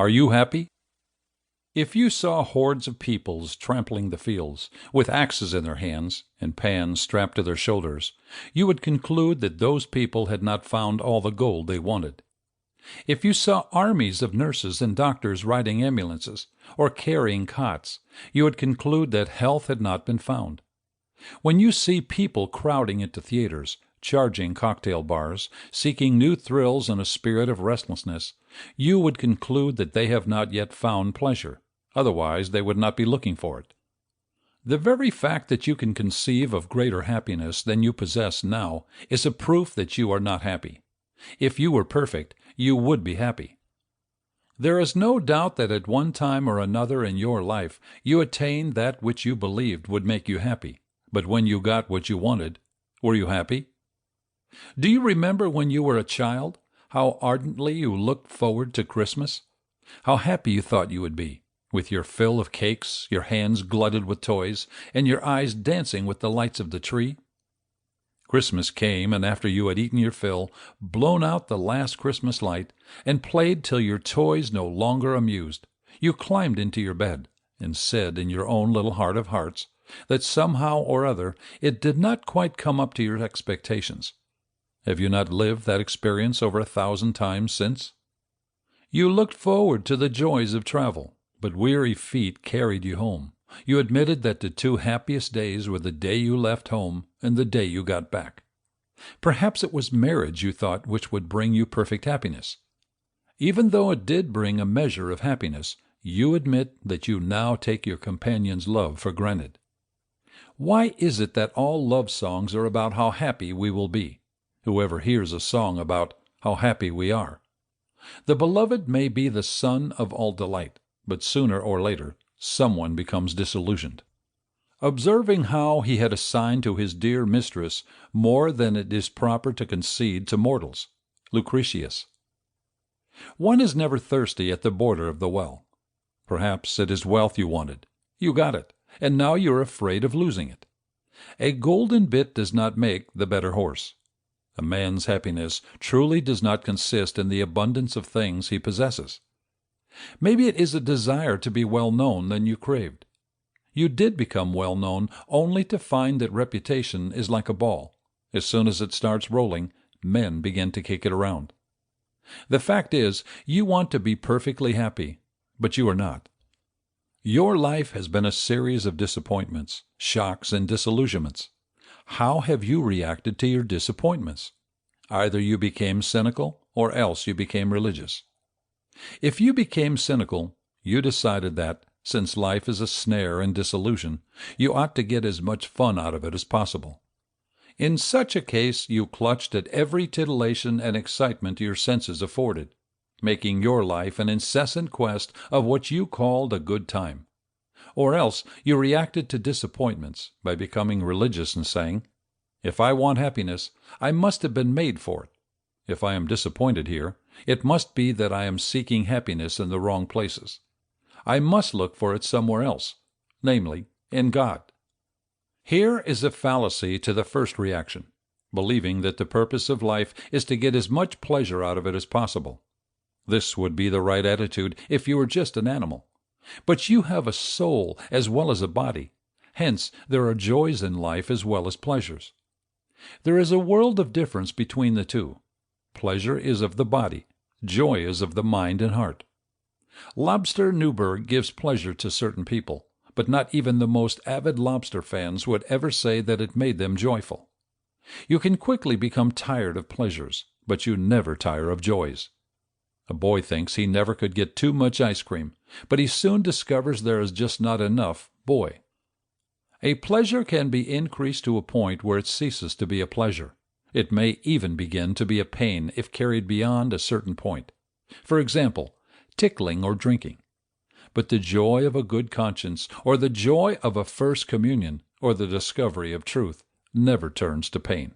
Are you happy? If you saw hordes of peoples trampling the fields, with axes in their hands and pans strapped to their shoulders, you would conclude that those people had not found all the gold they wanted. If you saw armies of nurses and doctors riding ambulances or carrying cots, you would conclude that health had not been found. When you see people crowding into theaters, charging cocktail bars, seeking new thrills in a spirit of restlessness, you would conclude that they have not yet found pleasure. Otherwise, they would not be looking for it. The very fact that you can conceive of greater happiness than you possess now is a proof that you are not happy. If you were perfect, you would be happy. There is no doubt that at one time or another in your life you attained that which you believed would make you happy. But when you got what you wanted, were you happy? Do you remember when you were a child, how ardently you looked forward to Christmas? How happy you thought you would be, with your fill of cakes, your hands glutted with toys, and your eyes dancing with the lights of the tree? Christmas came, and after you had eaten your fill, blown out the last Christmas light, and played till your toys no longer amused, you climbed into your bed, and said in your own little heart of hearts that somehow or other it did not quite come up to your expectations. Have you not lived that experience over 1,000 times since? You looked forward to the joys of travel, but weary feet carried you home. You admitted that the two happiest days were the day you left home and the day you got back. Perhaps it was marriage you thought which would bring you perfect happiness. Even though it did bring a measure of happiness, you admit that you now take your companion's love for granted. Why is it that all love songs are about how happy we will be? Whoever hears a song about how happy we are? The beloved may be the sun of all delight, but sooner or later someone becomes disillusioned. Observing how he had assigned to his dear mistress more than it is proper to concede to mortals. Lucretius. One is never thirsty at the border of the well. Perhaps it is wealth you wanted. You got it, and now you are afraid of losing it. A golden bit does not make the better horse. A man's happiness truly does not consist in the abundance of things he possesses. Maybe it is a desire to be well known than you craved. You did become well known only to find that reputation is like a ball. As soon as it starts rolling, men begin to kick it around. The fact is, you want to be perfectly happy, but you are not. Your life has been a series of disappointments, shocks, and disillusionments. How have you reacted to your disappointments? Either you became cynical, or else you became religious. If you became cynical, you decided that, since life is a snare and disillusion, you ought to get as much fun out of it as possible. In such a case, you clutched at every titillation and excitement your senses afforded, making your life an incessant quest of what you called a good time. Or else you reacted to disappointments by becoming religious and saying, "If I want happiness, I must have been made for it. If I am disappointed here, it must be that I am seeking happiness in the wrong places. I must look for it somewhere else, namely, in God." Here is a fallacy to the first reaction, believing that the purpose of life is to get as much pleasure out of it as possible. This would be the right attitude if you were just an animal. But you have a soul as well as a body. Hence, there are joys in life as well as pleasures. There is a world of difference between the two. Pleasure is of the body. Joy is of the mind and heart. Lobster Newburgh gives pleasure to certain people, but not even the most avid lobster fans would ever say that it made them joyful. You can quickly become tired of pleasures, but you never tire of joys. A boy thinks he never could get too much ice cream, but he soon discovers there is just not enough boy. A pleasure can be increased to a point where it ceases to be a pleasure. It may even begin to be a pain if carried beyond a certain point. For example, tickling or drinking. But the joy of a good conscience, or the joy of a first communion, or the discovery of truth, never turns to pain.